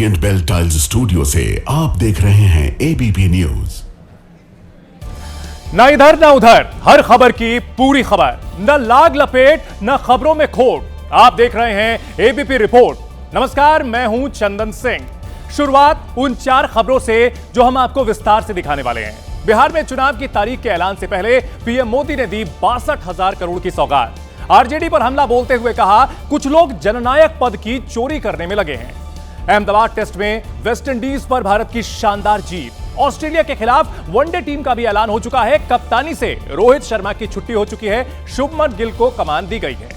Orient bell tiles studio से आप देख रहे हैं एबीपी न्यूज। न इधर न उधर, हर खबर की पूरी खबर, न लाग लपेट न खबरों में खोट। आप देख रहे हैं एबीपी रिपोर्ट। नमस्कार, मैं हूं चंदन सिंह। शुरुआत उन 4 खबरों से जो हम आपको विस्तार से दिखाने वाले हैं। बिहार में चुनाव की तारीख के ऐलान से पहले पीएम मोदी ने दी 62,000 करोड़ की सौगात। आरजेडी पर हमला बोलते हुए कहा, कुछ लोग जननायक पद की चोरी करने में लगे हैं। अहमदाबाद टेस्ट में वेस्टइंडीज पर भारत की शानदार जीत। ऑस्ट्रेलिया के खिलाफ वनडे टीम का भी ऐलान हो चुका है। कप्तानी से रोहित शर्मा की छुट्टी हो चुकी है। शुभमन गिल को कमान दी गई है।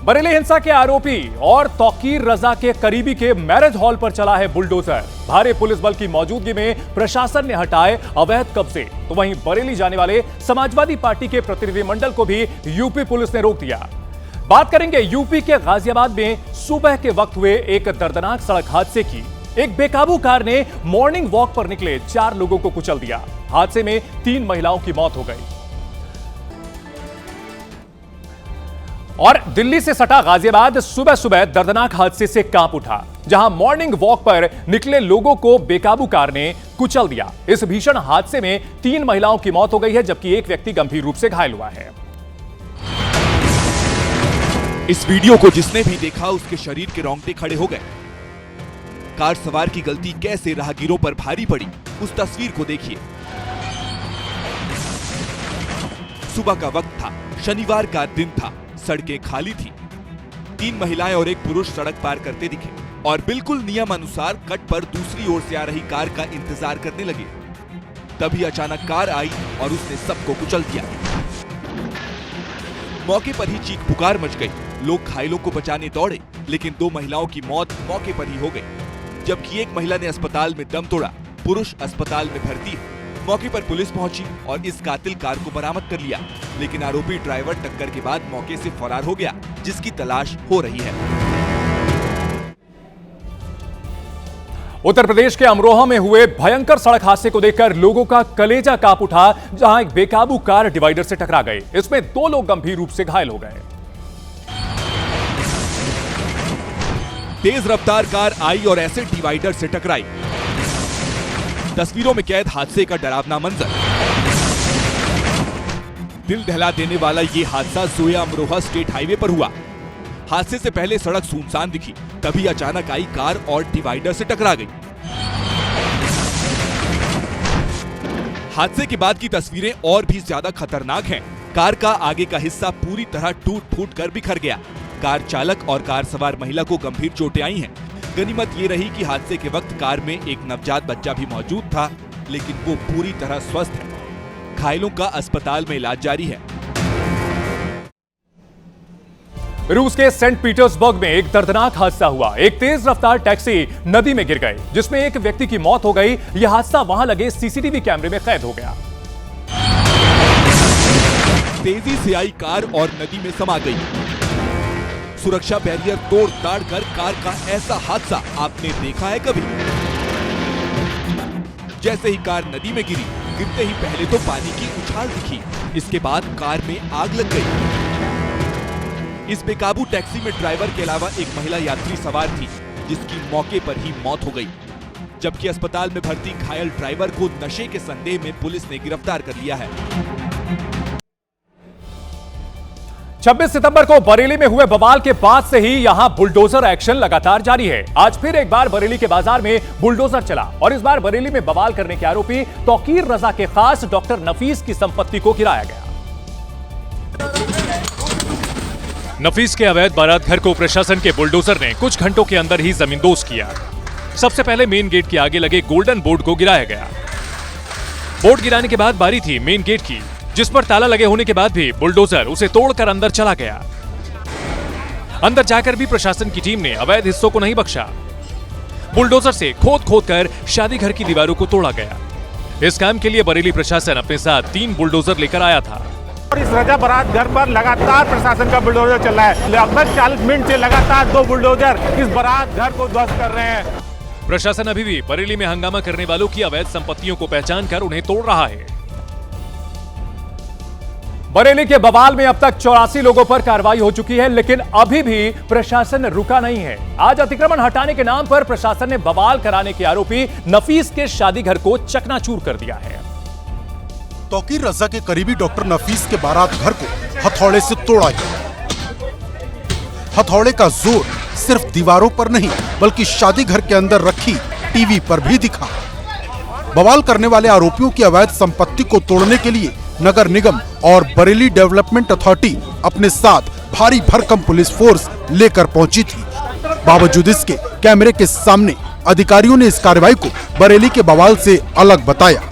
बरेली हिंसा के आरोपी और तौकीर रजा के करीबी के मैरिज हॉल पर चला है बुलडोजर। भारी पुलिस बल की मौजूदगी में प्रशासन ने हटाए अवैध कब्जे। तो वहीं बरेली जाने वाले समाजवादी पार्टी के प्रतिनिधिमंडल को भी यूपी पुलिस ने रोक दिया। बात करेंगे यूपी के गाजियाबाद में सुबह के वक्त हुए एक दर्दनाक सड़क हादसे की। एक बेकाबू कार ने मॉर्निंग वॉक पर निकले 4 लोगों को कुचल दिया। हादसे में 3 महिलाओं की मौत हो गई। और दिल्ली से सटा गाजियाबाद सुबह सुबह दर्दनाक हादसे से कांप उठा, जहां मॉर्निंग वॉक पर निकले लोगों को बेकाबू कार ने कुचल दिया। इस भीषण हादसे में 3 महिलाओं की मौत हो गई है, जबकि एक व्यक्ति गंभीर रूप से घायल हुआ है। इस वीडियो को जिसने भी देखा उसके शरीर के रोंगटे खड़े हो गए। कार सवार की गलती कैसे राहगीरों पर भारी पड़ी, उस तस्वीर को देखिए। सुबह का वक्त था, शनिवार का दिन था, सड़कें खाली थी। 3 महिलाएं और एक पुरुष सड़क पार करते दिखे और बिल्कुल नियम अनुसार कट पर दूसरी ओर से आ रही कार का इंतजार करने लगे। तभी अचानक कार आई और उसने सबको कुचल दिया। मौके पर ही चीख पुकार मच गई। लोग घायलों को बचाने दौड़े, लेकिन 2 महिलाओं की मौत मौके पर ही हो गई, जबकि एक महिला ने अस्पताल में दम तोड़ा। पुरुष अस्पताल में भर्ती है। मौके पर पुलिस पहुंची और इस कातिल कार को बरामद कर लिया, लेकिन आरोपी ड्राइवर टक्कर के बाद मौके से फरार हो गया, जिसकी तलाश हो रही है। उत्तर प्रदेश के अमरोहा में हुए भयंकर सड़क हादसे को देखकर लोगों का कलेजा कांप उठा, जहां एक बेकाबू कार डिवाइडर से टकरा गई। इसमें 2 लोग गंभीर रूप से घायल हो गए। तेज रफ्तार कार आई और ऐसे डिवाइडर से टकराई। तस्वीरों में कैद हादसे का डरावना मंजर। दिल दहला देने वाला ये हादसा जोया अमरोहा स्टेट हाईवे पर हुआ। हादसे से पहले सड़क सुनसान दिखी, तभी अचानक आई कार और डिवाइडर से टकरा गई। हादसे के बाद की तस्वीरें और भी ज्यादा खतरनाक हैं। कार का आगे का हिस्सा पूरी तरह टूट फूट कर बिखर गया। कार चालक और कार सवार महिला को गंभीर चोटें आई हैं। गनीमत ये रही कि हादसे के वक्त कार में एक नवजात बच्चा भी मौजूद था, लेकिन वो पूरी तरह स्वस्थ है। घायलों का अस्पताल में इलाज जारी है। रूस के सेंट पीटर्सबर्ग में एक दर्दनाक हादसा हुआ। एक तेज रफ्तार टैक्सी नदी में गिर गई, जिसमें एक व्यक्ति की मौत हो गई। यह हादसा वहां लगे सीसीटीवी कैमरे में कैद हो गया। तेजी से आई कार और नदी में समा गई। सुरक्षा बैरियर तोड़ ताड़ कर कार का ऐसा हादसा आपने देखा है कभी? जैसे ही कार नदी में गिरी, गिरते ही पहले तो पानी की उछाल दिखी, इसके बाद कार में आग लग गई। इस बेकाबू टैक्सी में ड्राइवर के अलावा एक महिला यात्री सवार थी, जिसकी मौके पर ही मौत हो गई, जबकि अस्पताल में भर्ती घायल ड्राइवर को नशे के संदेह में पुलिस ने गिरफ्तार कर लिया है। 26 सितंबर को बरेली में हुए बवाल के बाद से ही यहां बुलडोजर एक्शन लगातार जारी है। आज फिर एक बार बरेली के बाजार में बुलडोजर चला और इस बार बरेली में बवाल करने के आरोपी तौकीर रजा के खास डॉक्टर नफीस की संपत्ति को गिराया गया। नफीस के अवैध बारात घर को प्रशासन के बुलडोजर ने कुछ घंटों के अंदर ही जमींदोज किया। सबसे पहले मेन गेट के आगे लगे गोल्डन बोर्ड को गिराया गया। बोर्ड गिराने के बाद बारी थी मेन गेट की, जिस पर ताला लगे होने के बाद भी बुलडोजर उसे तोड़कर अंदर चला गया। अंदर जाकर भी प्रशासन की टीम ने अवैध हिस्सों को नहीं बख्शा। बुलडोजर से खोद खोद कर शादी घर की दीवारों को तोड़ा गया। इस काम के लिए बरेली प्रशासन अपने साथ 3 बुलडोजर लेकर आया था। और इस रजा बारात घर पर लगातार प्रशासन का बुलडोजर चल रहा है। लगभग 40 मिनट से लगातार 2 बुलडोजर इस बारात घर को ध्वस्त कर रहे हैं। प्रशासन अभी भी बरेली में हंगामा करने वालों की अवैध संपत्तियों को पहचान कर उन्हें तोड़ रहा है। बरेली के बवाल में अब तक 84 लोगों पर कार्रवाई हो चुकी है, लेकिन अभी भी प्रशासन रुका नहीं है। आज अतिक्रमण हटाने के नाम पर प्रशासन ने बवाल कराने के आरोपी नफीस के शादी घर को चकनाचूर कर दिया है। तौकीर रजा के करीबी डॉक्टर नफीस के बारात घर को हथौड़े से तोड़ा गया। हथौड़े का जोर सिर्फ दीवारों पर नहीं बल्कि शादी घर के अंदर रखी टीवी पर भी दिखा। बवाल करने वाले आरोपियों की अवैध संपत्ति को तोड़ने के लिए नगर निगम और बरेली डेवलपमेंट अथॉरिटी अपने साथ भारी भरकम पुलिस फोर्स लेकर पहुंची थी। बावजूद इसके कैमरे के सामने अधिकारियों ने इस कार्रवाई को बरेली के बवाल से अलग बताया।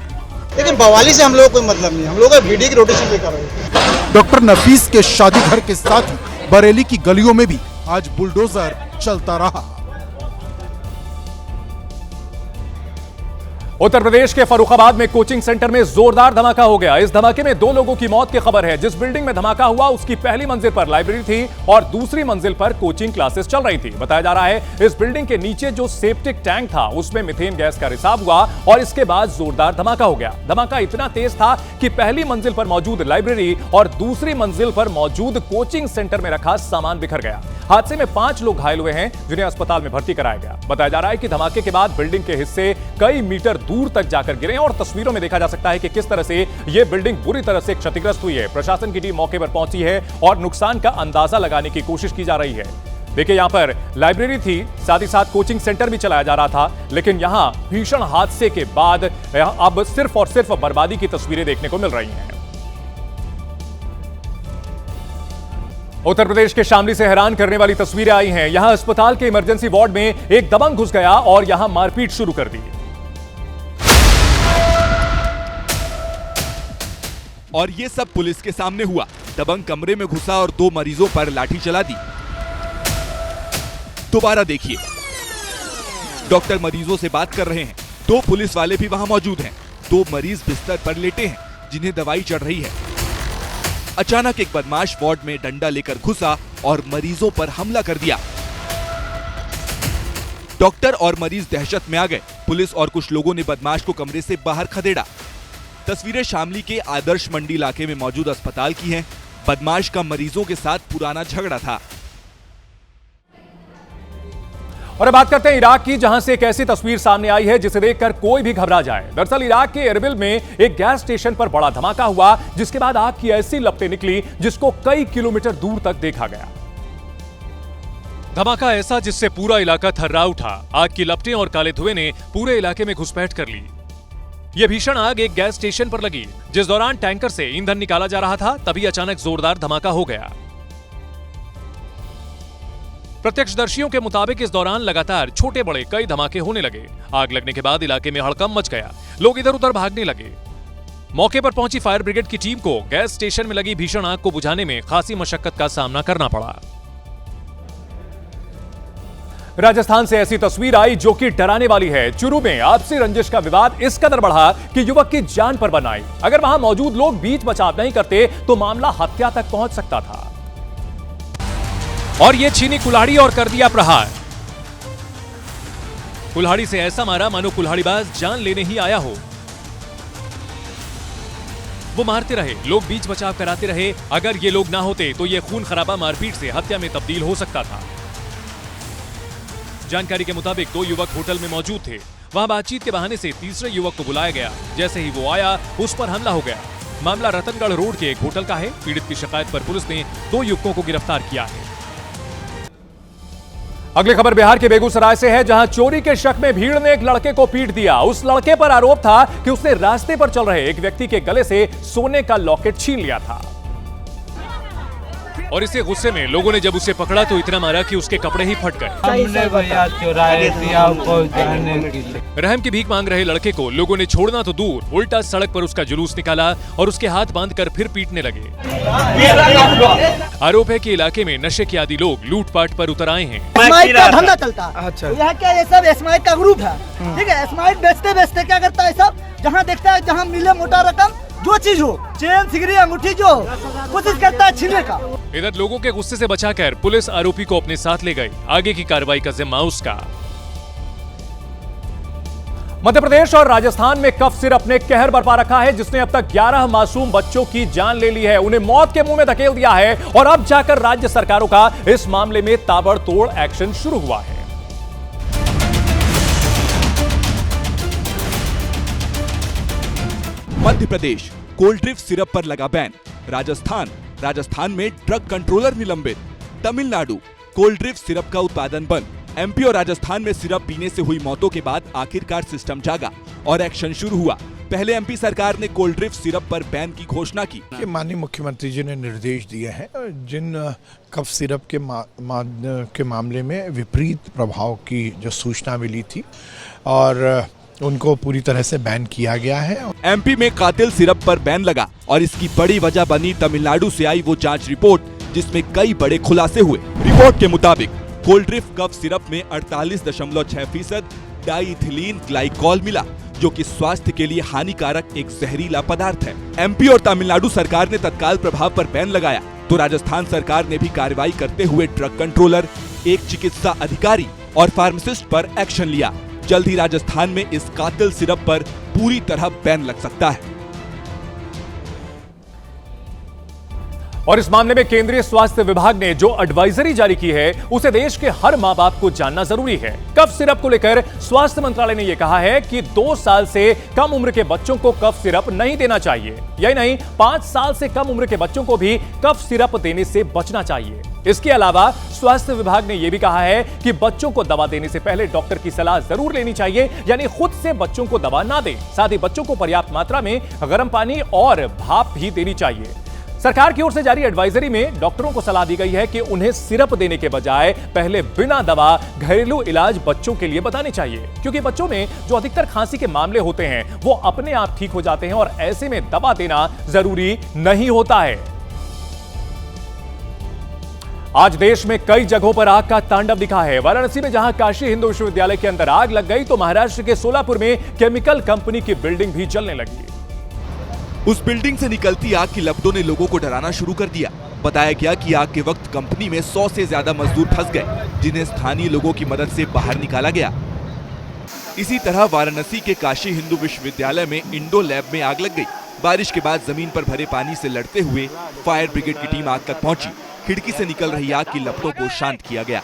लेकिन बवाली से हम लोग कोई मतलब नहीं, हम लोग वीडियो की रोटेशन पे कर रहे हैं। डॉक्टर नफीस के शादी घर के साथ ही बरेली की गलियों में भी आज बुलडोजर चलता रहा। उत्तर प्रदेश के फर्रुखाबाद में कोचिंग सेंटर में जोरदार धमाका हो गया। इस धमाके में 2 लोगों की मौत की खबर है। जिस बिल्डिंग में धमाका हुआ उसकी पहली मंजिल पर लाइब्रेरी थी और दूसरी मंजिल पर कोचिंग क्लासेस चल रही थी। बताया जा रहा है इस बिल्डिंग के नीचे जो सेप्टिक टैंक था उसमें मीथेन गैस का रिसाव हुआ और इसके बाद जोरदार धमाका हो गया। धमाका इतना तेज था कि पहली मंजिल पर मौजूद लाइब्रेरी और दूसरी मंजिल पर मौजूद कोचिंग सेंटर में रखा सामान बिखर गया। हादसे में 5 लोग घायल हुए हैं जिन्हें अस्पताल में भर्ती कराया गया। बताया जा रहा है कि धमाके के बाद बिल्डिंग के हिस्से कई मीटर दूर तक जाकर गिरे और तस्वीरों में देखा जा सकता है कि किस तरह से यह बिल्डिंग बुरी तरह से क्षतिग्रस्त हुई है। प्रशासन की टीम मौके पर पहुंची है और नुकसान का अंदाजा लगाने की कोशिश की जा रही है। देखिए यहां पर लाइब्रेरी थी, साथ ही साथ कोचिंग सेंटर भी चलाया जा रहा था, लेकिन यहां भीषण हादसे के बाद अब सिर्फ और सिर्फ बर्बादी की तस्वीरें देखने को मिल रही हैं। उत्तर प्रदेश के शामली से हैरान करने वाली तस्वीरें आई हैं। यहां अस्पताल के इमरजेंसी वार्ड में एक दबंग घुस गया और यहां मारपीट शुरू कर दी। और ये सब पुलिस के सामने हुआ। दबंग कमरे में घुसा और 2 मरीजों पर लाठी चला दी। दोबारा देखिए, डॉक्टर मरीजों से बात कर रहे हैं। 2 पुलिस वाले भी वहां मौजूद हैं। 2 मरीज बिस्तर पर लेटे हैं जिन्हें दवाई चढ़ रही है। अचानक एक बदमाश वार्ड में डंडा लेकर घुसा और मरीजों पर हमला कर दिया। डॉक्टर और मरीज दहशत में आ गए। पुलिस और कुछ लोगों ने बदमाश को कमरे से बाहर खदेड़ा। तस्वीरें शामली के आदर्श मंडी इलाके में मौजूद अस्पताल की हैं। बदमाश का मरीजों के साथ पुराना झगड़ा था। और अब बात करते हैं इराक की, जहां से एक ऐसी तस्वीर सामने आई है जिसे देखकर कोई भी घबरा जाए। दरअसल इराक के एरबिल में एक गैस स्टेशन पर बड़ा धमाका हुआ, जिसके बाद आग की ऐसी लपटें निकली जिसको कई किलोमीटर दूर तक देखा गया। धमाका ऐसा जिससे पूरा इलाका थर्रा उठा। आग की लपटें और काले धुएं ने पूरे इलाके में घुसपैठ कर ली। यह भीषण आग एक गैस स्टेशन पर लगी। जिस दौरान टैंकर से ईंधन निकाला जा रहा था, तभी अचानक जोरदार धमाका हो गया। प्रत्यक्षदर्शियों के मुताबिक इस दौरान लगातार छोटे बड़े कई धमाके होने लगे। आग लगने के बाद इलाके में हड़कंप मच गया। लोग इधर उधर भागने लगे। मौके पर पहुंची फायर ब्रिगेड की टीम को गैस स्टेशन में लगी भीषण आग को बुझाने में खासी मशक्कत का सामना करना पड़ा। राजस्थान से ऐसी तस्वीर आई जो कि डराने वाली है। चुरू में आपसी रंजिश का विवाद इस कदर बढ़ा कि युवक की जान पर बन आई। अगर वहां मौजूद लोग बीच बचाव नहीं करते तो मामला हत्या तक पहुंच सकता था। और ये छीनी कुल्हाड़ी और कर दिया प्रहार। कुल्हाड़ी से ऐसा मारा मानो कुल्हाड़ीबाज जान लेने ही आया हो। वो मारते रहे, लोग बीच बचाव कराते रहे। अगर ये लोग ना होते तो ये खून खराबा मारपीट से हत्या में तब्दील हो सकता था। जानकारी के मुताबिक 2 युवक होटल में मौजूद थे। वहां बातचीत के बहाने से तीसरे युवक को बुलाया गया। जैसे ही वो आया, उस पर हमला हो गया। मामला रतनगढ़ रोड के एक होटल का है। पीड़ित की शिकायत पर पुलिस ने 2 युवकों को गिरफ्तार किया है। अगली खबर बिहार के बेगूसराय से है, जहां चोरी के शक में भीड़ ने एक लड़के को पीट दिया। उस लड़के पर आरोप था कि उसने रास्ते पर चल रहे एक व्यक्ति के गले से सोने का लॉकेट छीन लिया था। और इसे गुस्से में लोगों ने जब उसे पकड़ा तो इतना मारा कि उसके कपड़े ही फट गए। हमने भैया चुराए दिया पहुंचाने के लिए। रहम की भीख मांग रहे लड़के को लोगों ने छोड़ना तो दूर, उल्टा सड़क पर उसका जुलूस निकाला और उसके हाथ बांधकर फिर पीटने लगे। आरोप है कि इलाके में नशे के आदी लोग लूटपाट पर उतर आए हैं। स्माइट का धंधा चलता है। अच्छा। यहाँ क्या ये सब स्माइट का ग्रुप है, ठीक है। स्माइट बेचते बेचते क्या करता है सब, जहाँ देखता है जहाँ मिले मोटा रकम, जो चीज हो, चेन सिगरी अंगूठी, जो कोशिश करता है छीनने का। इधर लोगों के गुस्से से बचाकर पुलिस आरोपी को अपने साथ ले गई। आगे की कार्रवाई का जिम्मा उसका। मध्य प्रदेश और राजस्थान में कफ सिरप ने कहर बरपा रखा है, जिसने अब तक 11 मासूम बच्चों की जान ले ली है, उन्हें मौत के मुंह में धकेल दिया है और अब जाकर राज्य सरकारों का इस मामले में ताबड़तोड़ एक्शन शुरू हुआ है। Madhya Pradesh cold drink syrup पर लगा बैन। राजस्थान में ड्रग कंट्रोलर निलंबित। तमिलनाडु कोल्ड ड्रिंक सिरप का उत्पादन बंद। एमपी और राजस्थान में सिरप पीने से हुई मौतों के बाद आखिरकार सिस्टम जागा और एक्शन शुरू हुआ। पहले एमपी सरकार ने कोल्ड ड्रिंक सिरप पर बैन की घोषणा की। माननीय मुख्यमंत्री जी ने निर्देश दिए हैं जिन कफ सिरप के मामले में विपरीत प्रभाव की जो सूचना मिली थी और उनको पूरी तरह से बैन किया गया है। एमपी में कातिल सिरप पर बैन लगा और इसकी बड़ी वजह बनी तमिलनाडु से आई वो जांच रिपोर्ट, जिसमें कई बड़े खुलासे हुए। रिपोर्ट के मुताबिक कोल्ड ड्रिंक कफ सिरप में 48.6% डाइइथिलीन ग्लाइकॉल मिला, जो कि स्वास्थ्य के लिए हानिकारक एक जहरीला पदार्थ है। एमपी और तमिलनाडु सरकार ने तत्काल प्रभाव पर बैन लगाया, तो राजस्थान सरकार ने भी कार्रवाई करते हुए ड्रग कंट्रोलर, एक चिकित्सा अधिकारी और फार्मासिस्ट पर एक्शन लिया। जल्द ही राजस्थान में इस कातिल सिरप पर पूरी तरह बैन लग सकता है। और इस मामले में केंद्रीय स्वास्थ्य विभाग ने जो एडवाइजरी जारी की है, उसे देश के हर मां बाप को जानना जरूरी है। कफ सिरप को लेकर स्वास्थ्य मंत्रालय ने यह कहा है कि 2 साल से कम उम्र के बच्चों को कफ सिरप नहीं देना चाहिए। यही नहीं, 5 साल से कम उम्र के बच्चों को भी कफ सिरप देने से बचना चाहिए। इसके अलावा स्वास्थ्य विभाग ने यह भी कहा है कि बच्चों को दवा देने से पहले डॉक्टर की सलाह जरूर लेनी चाहिए, यानी खुद से बच्चों को दवा ना दें। साथ ही बच्चों को पर्याप्त मात्रा में गर्म पानी और भाप भी देनी चाहिए। सरकार की ओर से जारी एडवाइजरी में डॉक्टरों को सलाह दी गई है कि उन्हें सिरप देने के बजाय पहले बिना दवा घरेलू इलाज बच्चों के लिए बताने चाहिए, क्योंकि बच्चों में जो अधिकतर खांसी के मामले होते हैं वो अपने आप ठीक हो जाते हैं और ऐसे में दवा देना जरूरी नहीं होता है। आज देश में कई जगहों पर आग का तांडव दिखा है। वाराणसी में जहां काशी हिंदू विश्वविद्यालय के अंदर आग लग गई, तो महाराष्ट्र के सोलापुर में केमिकल कंपनी की बिल्डिंग भी जलने लगी। उस बिल्डिंग से निकलती आग की लपटों ने लोगों को डराना शुरू कर दिया। बताया गया कि आग के वक्त कंपनी में 100 से ज्यादा मजदूर फंस गए, जिन्हें स्थानीय लोगों की मदद से बाहर निकाला गया। इसी तरह वाराणसी के काशी हिंदू विश्वविद्यालय में इंडो लैब में आग लग गई। बारिश के बाद जमीन पर भरे पानी से लड़ते हुए फायर ब्रिगेड की टीम आग तक पहुंची। खिड़की से निकल रही आग की लपटों को शांत किया गया।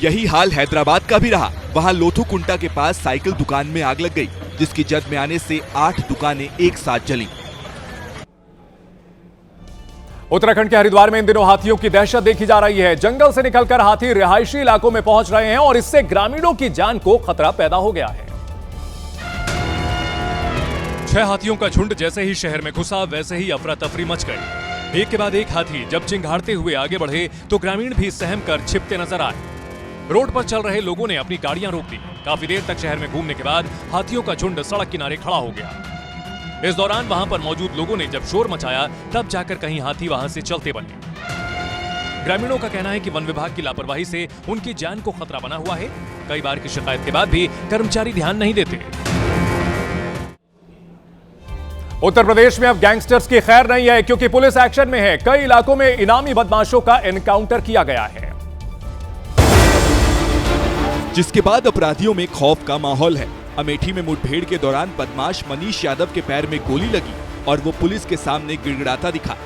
यही हाल हैदराबाद का भी रहा। वहां लोथुकुंटा के पास साइकिल दुकान में आग लग गई, जिसकी जद में आने से 8 दुकानें एक साथ जली। उत्तराखंड के हरिद्वार में इन दिनों हाथियों की दहशत देखी जा रही है। जंगल से निकलकर हाथी रिहायशी इलाकों में पहुंच रहे हैं और इससे ग्रामीणों की जान को खतरा पैदा हो गया है। 6 हाथियों का झुंड जैसे ही शहर में घुसा, वैसे ही अफरा तफरी मच गई। एक के बाद एक हाथी जब चिंघाड़ते हुए आगे बढ़े तो ग्रामीण भी सहम कर छिपते नजर आए। रोड पर चल रहे लोगों ने अपनी गाड़ियां रोक दी। काफी देर तक शहर में घूमने के बाद हाथियों का झुंड सड़क किनारे खड़ा हो गया। इस दौरान वहां पर मौजूद लोगों ने जब शोर मचाया, तब जाकर कहीं हाथी वहां से चलते बने। ग्रामीणों का कहना है कि वन विभाग की लापरवाही से उनकी जान को खतरा बना हुआ है। कई बार की शिकायत के बाद भी कर्मचारी ध्यान नहीं देते। उत्तर प्रदेश में अब गैंगस्टर्स की खैर नहीं है, क्योंकि पुलिस एक्शन में है। कई इलाकों में इनामी बदमाशों का एनकाउंटर किया गया है, जिसके बाद अपराधियों में खौफ का माहौल है। अमेठी में मुठभेड़ के दौरान बदमाश मनीष यादव के पैर में गोली लगी और वो पुलिस के सामने गिड़गिड़ाता दिखा।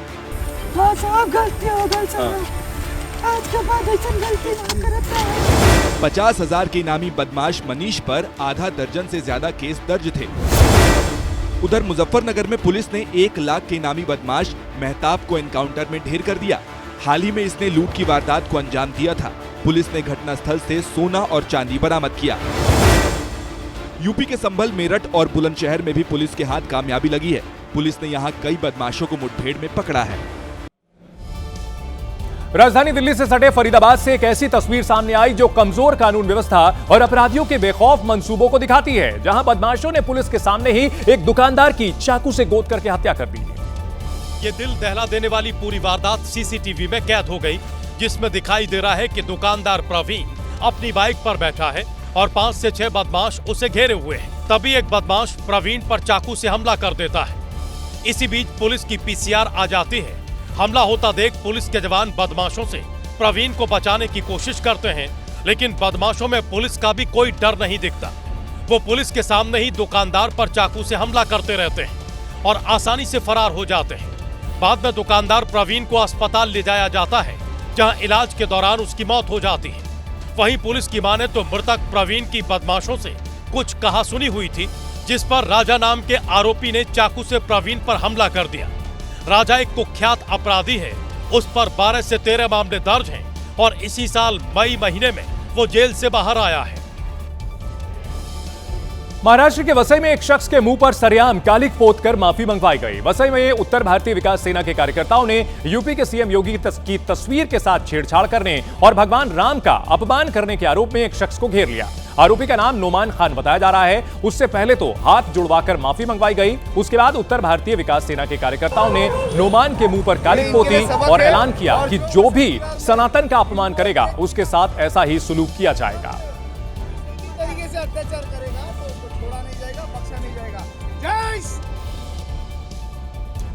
गलती हो गई सर, आज के बाद ऐसा गलती ना करता। 50,000 के इनामी बदमाश मनीष पर आधा दर्जन से ज्यादा केस दर्ज थे। उधर मुजफ्फरनगर में पुलिस ने 1 लाख के इनामी बदमाश मेहताब को एनकाउंटर में ढेर कर दिया। हाल ही में इसने लूट की वारदात को अंजाम दिया था। पुलिस ने घटनास्थल से सोना और चांदी बरामद किया। यूपी के संभल, मेरठ और बुलंदशहर में भी पुलिस के हाथ कामयाबी लगी है। पुलिस ने यहां कई बदमाशों को मुठभेड़ में पकड़ा है। राजधानी दिल्ली से सटे फरीदाबाद से एक ऐसी तस्वीर सामने आई जो कमजोर कानून व्यवस्था और अपराधियों के बेखौफ मंसूबों को दिखाती है, जहां बदमाशों ने पुलिस के सामने ही एक दुकानदार की चाकू से गोद करके हत्या कर दी। ये दिल दहला देने वाली पूरी वारदात सीसीटीवी में कैद हो गई, जिसमें दिखाई दे रहा है कि दुकानदार प्रवीण अपनी बाइक पर बैठा है और 5 से 6 बदमाश उसे घेरे हुए हैं। तभी एक बदमाश प्रवीण पर चाकू से हमला कर देता है। इसी बीच पुलिस की पीसीआर आ जाती है। हमला होता देख पुलिस के जवान बदमाशों से प्रवीण को बचाने की कोशिश करते हैं, लेकिन बदमाशों में पुलिस का भी कोई डर नहीं दिखता। वो पुलिस के सामने ही दुकानदार पर चाकू से हमला करते रहते हैं और आसानी से फरार हो जाते हैं। बाद में दुकानदार प्रवीण को अस्पताल ले जाया जाता है, जहां इलाज के दौरान उसकी मौत हो जाती है। वहीं पुलिस की माने तो मृतक प्रवीण की बदमाशों से कुछ कहासुनी हुई थी, जिस पर राजा नाम के आरोपी ने चाकू से प्रवीण पर हमला कर दिया। राजा एक कुख्यात अपराधी है, उस पर 12 से 13 मामले दर्ज हैं और इसी साल मई महीने में वो जेल से बाहर आया है। महाराष्ट्र के वसई में एक शख्स के मुंह पर सरेआम कालिक पोत कर माफी मंगवाई गई। वसई में उत्तर भारतीय विकास सेना के कार्यकर्ताओं ने यूपी के सीएम योगी की तस्वीर के साथ छेड़छाड़ करने और भगवान राम का अपमान करने के आरोप में एक शख्स को घेर लिया। आरोपी का नाम नोमान खान बताया जा रहा है। उससे पहले तो हाथ जुड़वाकर माफी मंगवाई गई, उसके बाद उत्तर भारतीय विकास सेना के कार्यकर्ताओं ने नोमान के मुंह पर कालिक पोती और ऐलान किया कि जो भी सनातन का अपमान करेगा उसके साथ ऐसा ही सुलूक किया जाएगा।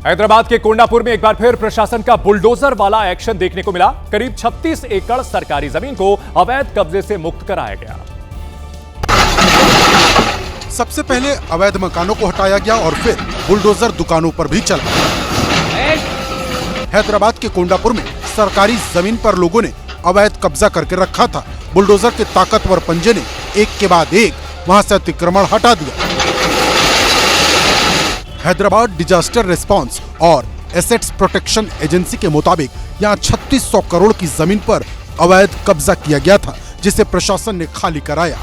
हैदराबाद के कोंडापुर में एक बार फिर प्रशासन का बुलडोजर वाला एक्शन देखने को मिला। करीब 36 एकड़ सरकारी जमीन को अवैध कब्जे से मुक्त कराया गया। सबसे पहले अवैध मकानों को हटाया गया और फिर बुलडोजर दुकानों पर भी चला। हैदराबाद के कोंडापुर में सरकारी जमीन पर लोगों ने अवैध कब्जा करके रखा था। बुलडोजर के ताकतवर पंजे ने एक के बाद एक वहां से अतिक्रमण हटा दिया। हैदराबाद डिजास्टर रिस्पांस और एसेट्स प्रोटेक्शन एजेंसी के मुताबिक यहां 3600 करोड़ की जमीन पर अवैध कब्जा किया गया था, जिसे प्रशासन ने खाली कराया।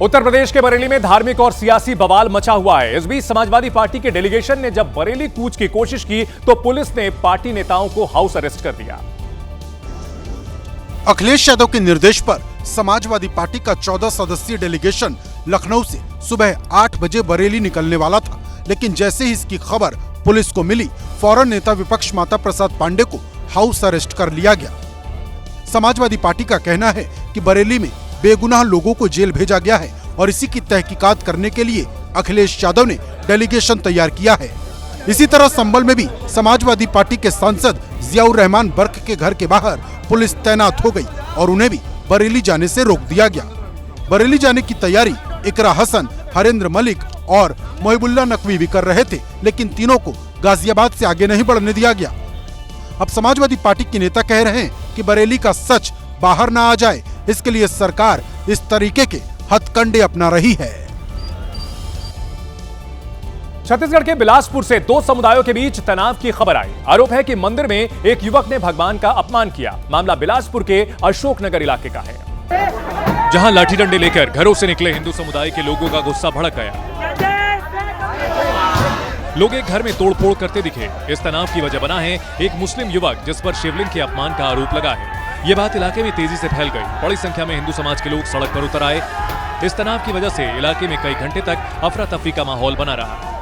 उत्तर प्रदेश के बरेली में धार्मिक और सियासी बवाल मचा हुआ है। इस बीच समाजवादी पार्टी के डेलीगेशन ने जब बरेली कूच की कोशिश की तो पुलिस ने पार्टी नेताओं को हाउस अरेस्ट कर दिया। अखिलेश यादव के निर्देश पर समाजवादी पार्टी का 14 सदस्यीय डेलीगेशन लखनऊ से सुबह 8 बजे बरेली निकलने वाला था, लेकिन जैसे ही इसकी खबर पुलिस को मिली, फौरन नेता विपक्ष माता प्रसाद पांडे को हाउस अरेस्ट कर लिया गया। समाजवादी पार्टी का कहना है कि बरेली में बेगुनाह लोगों को जेल भेजा गया है और इसी की तहकीकात करने के लिए अखिलेश यादव ने डेलीगेशन तैयार किया है। इसी तरह संभल में भी समाजवादी पार्टी के सांसद जियाउर रहमान बर्क के घर के बाहर पुलिस तैनात हो गई और उन्हें भी बरेली जाने से रोक दिया गया। बरेली जाने की तैयारी इकरा हसन, हरेंद्र मलिक और मोहिबुल्ला नकवी भी कर रहे थे, लेकिन तीनों को गाजियाबाद से आगे नहीं बढ़ने दिया गया। अब समाजवादी पार्टी के नेता कह रहे हैं कि बरेली का सच बाहर ना आ जाए, इसके लिए सरकार इस तरीके के हथकंडे अपना रही है। छत्तीसगढ़ के बिलासपुर से दो समुदायों के बीच तनाव की खबर आई। आरोप है कि मंदिर में एक युवक ने भगवान का अपमान किया। मामला बिलासपुर के अशोकनगर इलाके का है, जहां लाठी डंडे लेकर घरों से निकले हिंदू समुदाय के लोगों का गुस्सा भड़क गया। लोग एक घर में तोड़फोड़ करते दिखे। इस तनाव की वजह बना है एक मुस्लिम युवक जिस पर शिवलिंग के अपमान का आरोप लगा है। ये बात इलाके में तेजी से फैल गई। बड़ी संख्या में हिंदू समाज के लोग सड़क पर उतर आए। इस तनाव की वजह से इलाके में कई घंटे तक अफरा तफरी का माहौल बना रहा।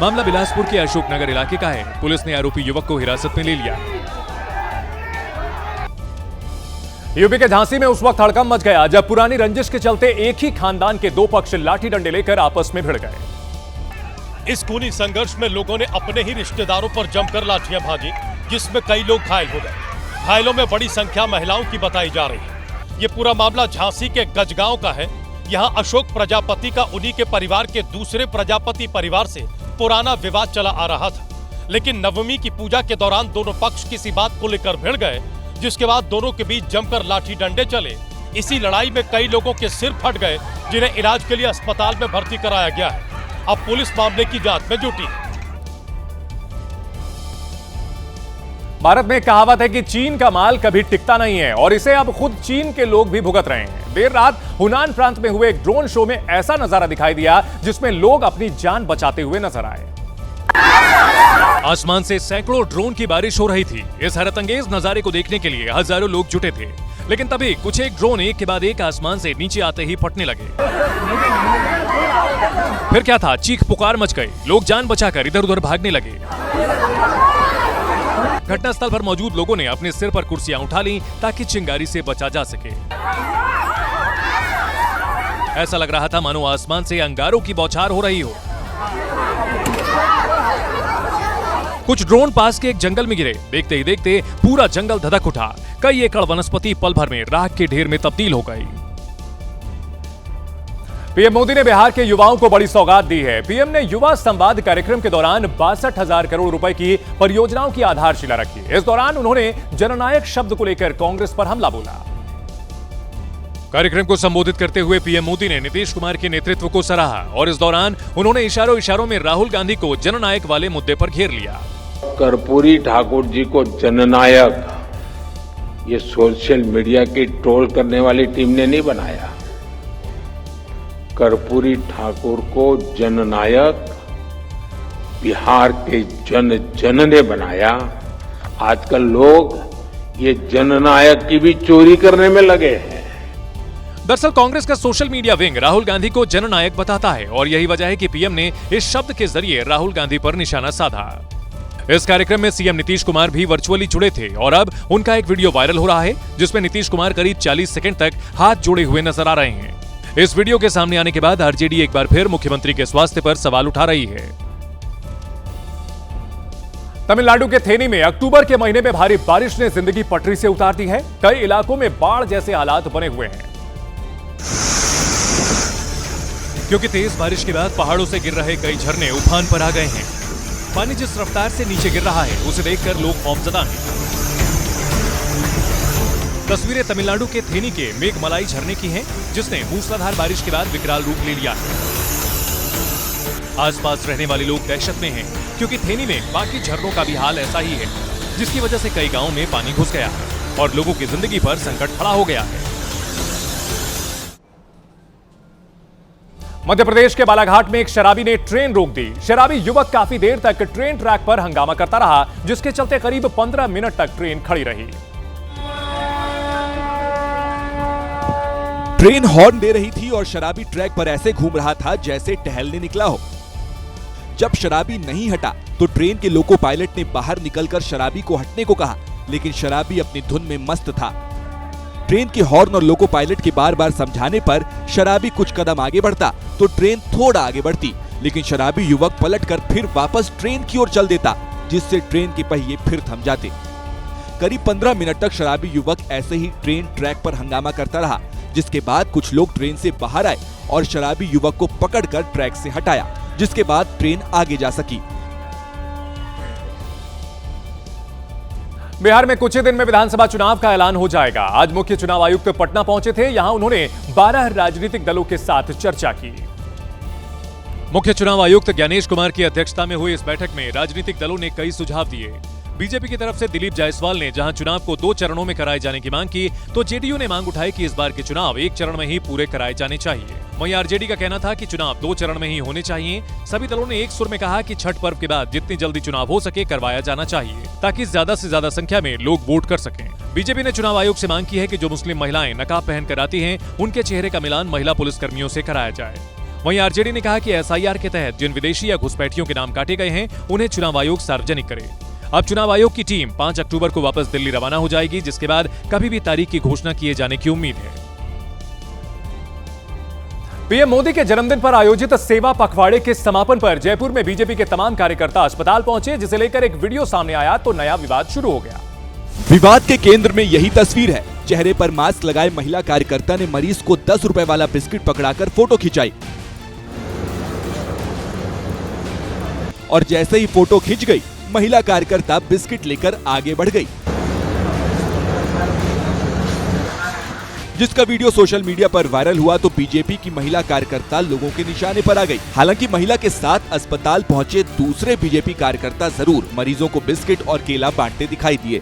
मामला बिलासपुर के अशोकनगर इलाके का है। पुलिस ने आरोपी युवक को हिरासत में ले लिया। यूपी के झांसी में उस वक्त हड़कंप मच गया जब पुरानी रंजिश के चलते एक ही खानदान के दो पक्ष लाठी डंडे लेकर आपस में भिड़ गए। इस खूनी संघर्ष में लोगों ने अपने ही रिश्तेदारों पर जमकर लाठियां भाजी, जिसमें कई लोग घायल हो गए। घायलों में बड़ी संख्या महिलाओं की बताई जा रही है। ये पूरा मामला झांसी के गजगांव का है। यहाँ अशोक प्रजापति का उन्हीं के परिवार के दूसरे प्रजापति परिवार से पुराना विवाद चला आ रहा था, लेकिन नवमी की पूजा के दौरान दोनों पक्ष किसी बात को लेकर भिड़ गए, जिसके बाद दोनों के बीच जमकर लाठी डंडे चले। इसी लड़ाई में कई लोगों के सिर फट गए, जिन्हें इलाज के लिए अस्पताल में भर्ती कराया गया है। अब पुलिस मामले की जांच में जुटी है। भारत में कहावत है कि चीन का माल कभी टिकता नहीं है और इसे अब खुद चीन के लोग भी भुगत रहे हैं। देर रात हुनान प्रांत में हुए एक ड्रोन शो में ऐसा नजारा दिखाई दिया जिसमें लोग अपनी जान बचाते हुए नजर आए। आसमान से सैकड़ों ड्रोन की बारिश हो रही थी। इस हैरतअंगेज नजारे को देखने के लिए हजारों लोग जुटे थे, लेकिन तभी कुछ एक ड्रोन एक के बाद एक आसमान से नीचे आते ही फटने लगे। फिर क्या था, चीख पुकार मच गई। लोग जान बचाकर इधर उधर भागने लगे। घटनास्थल पर मौजूद लोगों ने अपने सिर पर कुर्सियां उठा ली ताकि चिंगारी से बचा जा सके। ऐसा लग रहा था मानो आसमान से अंगारों की बौछार हो रही हो। कुछ ड्रोन पास के एक जंगल में गिरे। देखते ही देखते पूरा जंगल धधक उठा। कई एकड़ वनस्पति पल भर में राख के ढेर में तब्दील हो गई। पीएम मोदी ने बिहार के युवाओं को बड़ी सौगात दी है। पीएम ने युवा संवाद कार्यक्रम के दौरान 62,000 करोड़ रुपए की परियोजनाओं की आधारशिला रखी। इस दौरान उन्होंने जननायक शब्द को लेकर कांग्रेस पर हमला बोला। कार्यक्रम को संबोधित करते हुए पीएम मोदी ने नीतीश कुमार के नेतृत्व को सराहा और इस दौरान उन्होंने इशारों में राहुल गांधी को जननायक वाले मुद्दे पर घेर लिया। कर्पूरी ठाकुर जी को जननायक ये सोशल मीडिया की ट्रोल करने वाली टीम ने नहीं बनाया। कर्पूरी ठाकुर को जननायक बिहार के जन ने बनाया। आजकल लोग ये जननायक की भी चोरी करने में लगे हैं। दरअसल कांग्रेस का social media wing Rahul Gandhi को जननायक बताता है और यही वजह है कि पीएम ने इस शब्द के जरिए राहुल गांधी पर निशाना साधा। इस कार्यक्रम में सीएम नीतीश कुमार भी वर्चुअली जुड़े थे और अब उनका एक वीडियो वायरल हो रहा है जिसमें नीतीश कुमार करीब 40 सेकंड तक हाथ जोड़े हुए नजर आ रहे हैं। इस वीडियो के सामने आने के बाद आरजेडी एक बार फिर मुख्यमंत्री के स्वास्थ्य पर सवाल उठा रही है। तमिलनाडु के थेनी में अक्टूबर के महीने में भारी बारिश ने जिंदगी पटरी से उतार दी है। कई इलाकों में बाढ़ जैसे हालात बने हुए हैं क्योंकि तेज बारिश के बाद पहाड़ों से गिर रहे कई झरने उफान पर आ गए हैं। पानी जिस रफ्तार से नीचे गिर रहा है उसे देखकर लोग खौफजदा हैं। तस्वीरें तमिलनाडु के थेनी के मेघमलाई झरने की हैं, जिसने मूसलाधार बारिश के बाद विकराल रूप ले लिया है। आसपास रहने वाले लोग दहशत में हैं, क्योंकि थेनी में बाकी झरनों का भी हाल ऐसा ही है, जिसकी वजह से कई गांवों में पानी घुस गया है और लोगों की जिंदगी पर संकट खड़ा हो गया है। मध्य प्रदेश के बालाघाट में एक शराबी ने ट्रेन रोक दी। शराबी युवक काफी देर तक ट्रेन ट्रैक पर हंगामा करता रहा, जिसके चलते करीब 15 मिनट तक ट्रेन खड़ी रही। ट्रेन हॉर्न दे रही थी और शराबी ट्रैक पर ऐसे घूम रहा था जैसे टहलने निकला हो। जब शराबी नहीं हटा तो ट्रेन के लोको पायलट ने बाहर निकलकर शराबी को हटने को कहा, लेकिन शराबी अपनी धुन में मस्त था। ट्रेन के हॉर्न और लोको पायलट के बार बार समझाने पर शराबी कुछ कदम आगे बढ़ता तो ट्रेन थोड़ा आगे बढ़ती, लेकिन शराबी युवक पलटकर फिर वापस ट्रेन की ओर चल देता, जिससे ट्रेन के पहिए फिर थम जाते। करीब 15 मिनट तक शराबी युवक ऐसे ही ट्रेन ट्रैक पर हंगामा करता रहा, जिसके बाद कुछ लोग ट्रेन से बाहर आए और शराबी युवक को पकड़कर ट्रैक से हटाया, जिसके बाद ट्रेन आगे जा सकी। बिहार में कुछ ही दिन में विधानसभा चुनाव का ऐलान हो जाएगा। आज मुख्य चुनाव आयुक्त पटना पहुंचे थे। यहां उन्होंने 12 राजनीतिक दलों के साथ चर्चा की। मुख्य चुनाव आयुक्त ज्ञानेश कुमार की अध्यक्षता में हुई इस बैठक में राजनीतिक दलों ने कई सुझाव दिए। बीजेपी की तरफ से दिलीप जायसवाल ने जहां चुनाव को 2 चरणों में कराए जाने की मांग की, तो जेडीयू ने मांग उठाई कि इस बार के चुनाव 1 चरण में ही पूरे कराए जाने चाहिए। वहीं आरजेडी का कहना था कि चुनाव 2 चरण में ही होने चाहिए। सभी दलों ने एक सुर में कहा कि छठ पर्व के बाद जितनी जल्दी चुनाव हो सके करवाया जाना चाहिए, ताकि ज्यादा से ज्यादा संख्या में लोग वोट कर सकें। बीजेपी ने चुनाव आयोग से मांग की है कि जो मुस्लिम महिलाएं नकाब पहनकर आती हैं, उनके चेहरे का मिलान महिला पुलिसकर्मियों से कराया जाए। वहीं आरजेडी ने कहा कि एसआईआर के तहत जिन विदेशी या घुसपैठियों के नाम काटे गए हैं, उन्हें चुनाव आयोग सार्वजनिक करे। अब चुनाव आयोग की टीम 5 अक्टूबर को वापस दिल्ली रवाना हो जाएगी, जिसके बाद कभी भी तारीख की घोषणा किए जाने की उम्मीद है। पीएम मोदी के जन्मदिन पर आयोजित सेवा पखवाड़े के समापन पर जयपुर में बीजेपी के तमाम कार्यकर्ता अस्पताल पहुंचे, जिसे लेकर एक वीडियो सामने आया तो नया विवाद शुरू हो गया। विवाद के केंद्र में यही तस्वीर है। चेहरे पर मास्क लगाए महिला कार्यकर्ता ने मरीज को 10 रुपए वाला बिस्किट पकड़ाकर फोटो खिंचाई और जैसे ही फोटो खिंच गई, महिला कार्यकर्ता बिस्किट लेकर आगे बढ़ गई, जिसका वीडियो सोशल मीडिया पर वायरल हुआ तो बीजेपी की महिला कार्यकर्ता लोगों के निशाने पर आ गई। हालांकि महिला के साथ अस्पताल पहुंचे दूसरे बीजेपी कार्यकर्ता जरूर मरीजों को बिस्किट और केला बांटते दिखाई दिए।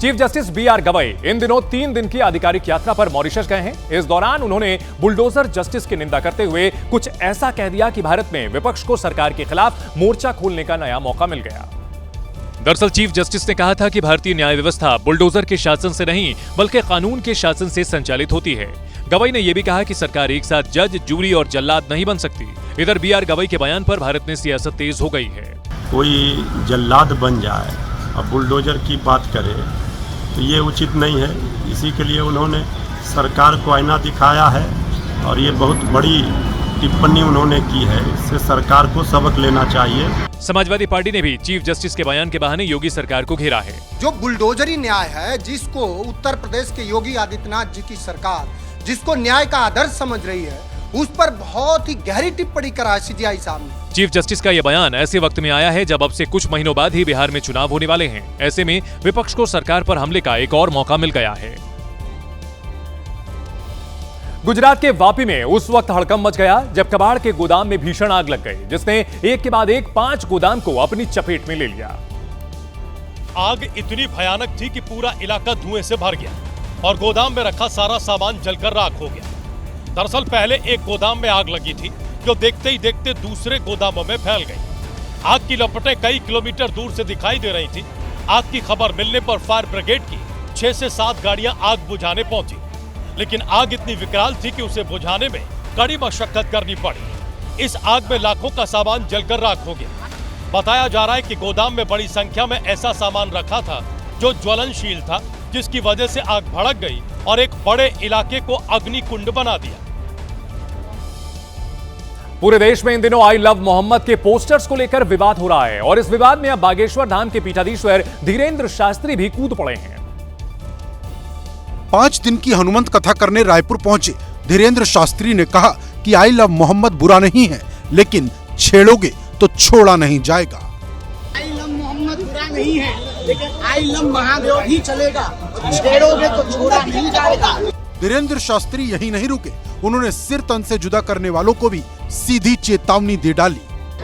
चीफ जस्टिस बीआर गवई इन दिनों 3 दिन की आधिकारिक यात्रा पर मॉरिशस गए हैं। इस दौरान उन्होंने बुलडोजर जस्टिस की निंदा करते हुए कुछ ऐसा कह दिया कि भारत में विपक्ष को सरकार के खिलाफ मोर्चा खोलने का नया मौका मिल गया। दरअसल चीफ जस्टिस ने कहा था कि भारतीय न्याय व्यवस्था बुलडोजर के शासन से नहीं बल्कि कानून के शासन से संचालित होती है। गवई ने यह भी कहा कि सरकार एक साथ जज, जूरी और जल्लाद नहीं बन सकती। इधर बीआर गवई के बयान पर भारत में सियासत तेज हो गई है। कोई जल्लाद बन जाए और बुलडोजर की बात करे तो ये उचित नहीं है। इसी के लिए उन्होंने सरकार को आईना दिखाया है और ये बहुत बड़ी टिप्पणी उन्होंने की है, इससे सरकार को सबक लेना चाहिए। समाजवादी पार्टी ने भी चीफ जस्टिस के बयान के बहाने योगी सरकार को घेरा है। जो बुलडोजरी न्याय है, जिसको उत्तर प्रदेश के योगी आदित्यनाथ जी की सरकार, जिसको न्याय का आदर्श समझ रही है, उस पर बहुत ही गहरी टिप्पणी करा है सीजीआई साहब ने। चीफ जस्टिस का यह बयान ऐसे वक्त में आया है जब अब से कुछ महीनों बाद ही बिहार में चुनाव होने वाले हैं। ऐसे में विपक्ष को सरकार पर हमले का एक और मौका मिल गया है। गुजरात के वापी में उस वक्त हड़कंप मच गया जब कबाड़ के गोदाम में भीषण आग लग गई, जिसने एक के बाद एक 5 गोदाम को अपनी चपेट में ले लिया। आग इतनी भयानक थी कि पूरा इलाका धुएं से भर गया और गोदाम में रखा सारा सामान जलकर राख हो गया। दरअसल पहले एक गोदाम में आग लगी थी जो देखते ही देखते दूसरे गोदामों में फैल गई। आग की लपटें कई किलोमीटर दूर से दिखाई दे रही थी। आग की खबर मिलने पर फायर ब्रिगेड की 6 से 7 गाड़ियां आग बुझाने पहुंची, लेकिन आग इतनी विकराल थी कि उसे बुझाने में कड़ी मशक्कत करनी पड़ी। इस आग में लाखों का सामान जलकर राख हो गया। बताया जा रहा है कि गोदाम में बड़ी संख्या में ऐसा सामान रखा था जो ज्वलनशील था, जिसकी वजह से आग भड़क गई और एक बड़े इलाके को अग्निकुंड बना दिया। पूरे देश में इन दिनों आई लव मोहम्मद के पोस्टर्स को लेकर विवाद हो रहा है और इस विवाद में अब बागेश्वर धाम के पीठाधीश्वर धीरेन्द्र शास्त्री भी कूद पड़े हैं। 5 दिन की हनुमंत कथा करने रायपुर पहुंचे धीरेन्द्र शास्त्री ने कहा कि आई लव मोहम्मद बुरा नहीं है, लेकिन छेड़ोगे तो छोड़ा नहीं जाएगा। आई लव मोहम्मद बुरा नहीं है, लेकिन आई लव महादेव ही चलेगा, छेड़ोगे तो छोड़ा नहीं जाएगा। धीरेन्द्र शास्त्री यही नहीं रुके, उन्होंने सिर तन से जुदा करने वालों को भी सीधी चेतावनी दे डाली।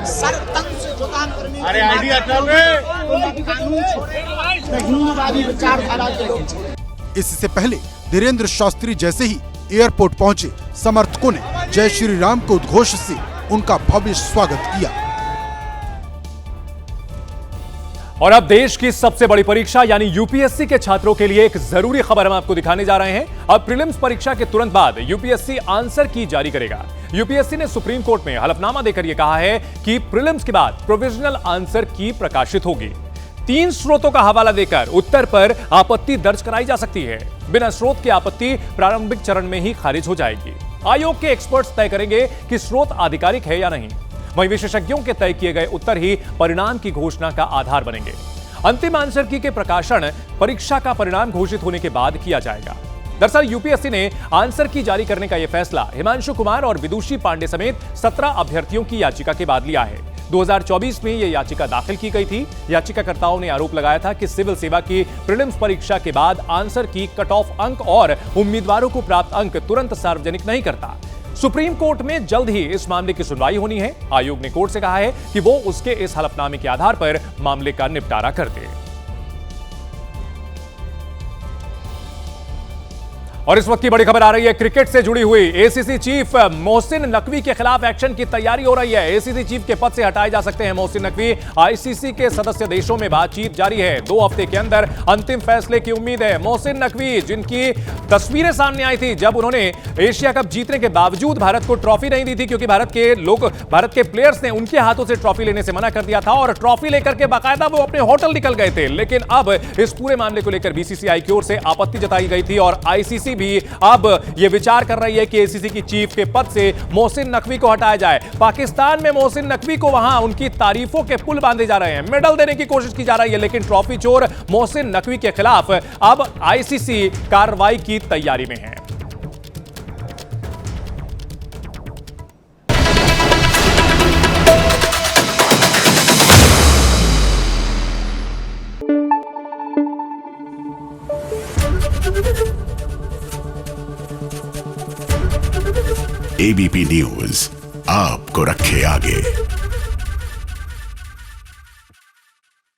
सर तन से जुदा करने अरे आइडिया कानून छोड़ेगा, हिंदूवादी विचारधारा के लोग छोड़ेंगे। इससे पहले धीरेन्द्र शास्त्री जैसे ही एयरपोर्ट पहुंचे, समर्थकों ने जय श्री राम के उद्घोष से उनका भव्य स्वागत किया। और अब देश की सबसे बड़ी परीक्षा यानी यूपीएससी के छात्रों के लिए एक जरूरी खबर हम आपको दिखाने जा रहे हैं। अब प्रीलिम्स परीक्षा के तुरंत बाद यूपीएससी आंसर की जारी करेगा। यूपीएससी ने सुप्रीम कोर्ट में हलफनामा देकर यह कहा है कि प्रीलिम्स के बाद प्रोविजनल आंसर की प्रकाशित होगी। 3 स्रोतों का हवाला देकर उत्तर पर आपत्ति दर्ज कराई जा सकती है। बिना स्रोत की आपत्ति प्रारंभिक चरण में ही खारिज हो जाएगी। आयोग के एक्सपर्ट्स तय करेंगे कि स्रोत आधिकारिक है या नहीं। वहीं विशेषज्ञों के तय किए गए उत्तर ही परिणाम की घोषणा का आधार बनेंगे। अंतिम आंसर की के प्रकाशन परीक्षा का परिणाम घोषित होने के बाद किया जाएगा। दरअसल यूपीएससी ने आंसर की जारी करने का यह फैसला हिमांशु कुमार और विदुषी पांडे समेत 17 अभ्यर्थियों की याचिका के बाद लिया है। 2024 में यह याचिका दाखिल की गई थी। याचिकाकर्ताओं ने आरोप लगाया था कि सिविल सेवा की प्रीलिम्स परीक्षा के बाद आंसर की कट ऑफ अंक और उम्मीदवारों को प्राप्त अंक तुरंत सार्वजनिक नहीं करता। सुप्रीम कोर्ट में जल्द ही इस मामले की सुनवाई होनी है। आयोग ने कोर्ट से कहा है कि वो उसके इस हलफनामे के आधार पर मामले का निपटारा कर दे। और इस वक्त की बड़ी खबर आ रही है क्रिकेट से जुड़ी हुई। एसीसी चीफ मोहसिन नकवी के खिलाफ एक्शन की तैयारी हो रही है। एसीसी चीफ के पद से हटाए जा सकते हैं मोहसिन नकवी। आईसीसी के सदस्य देशों में बातचीत जारी है। 2 हफ्ते के अंदर अंतिम फैसले की उम्मीद है। मोहसिन नकवी, जिनकी तस्वीरें सामने आई थी जब उन्होंने एशिया कप जीतने के बावजूद भारत को ट्रॉफी नहीं दी थी, क्योंकि भारत के प्लेयर्स ने उनके हाथों से ट्रॉफी लेने से मना कर दिया था और ट्रॉफी लेकर के बाकायदा वो अपने होटल निकल गए थे। लेकिन अब इस पूरे मामले को लेकर बीसीसीआई की ओर से आपत्ति जताई गई थी और आईसीसी भी अब यह विचार कर रही है कि एसीसी की चीफ के पद से मोहसिन नकवी को हटाया जाए। पाकिस्तान में मोहसिन नकवी को वहां उनकी तारीफों के पुल बांधे जा रहे हैं, मेडल देने की कोशिश की जा रही है, लेकिन ट्रॉफी चोर मोहसिन नकवी के खिलाफ अब आईसीसी कार्रवाई की तैयारी में है। एबीपी न्यूज आपको रखे आगे।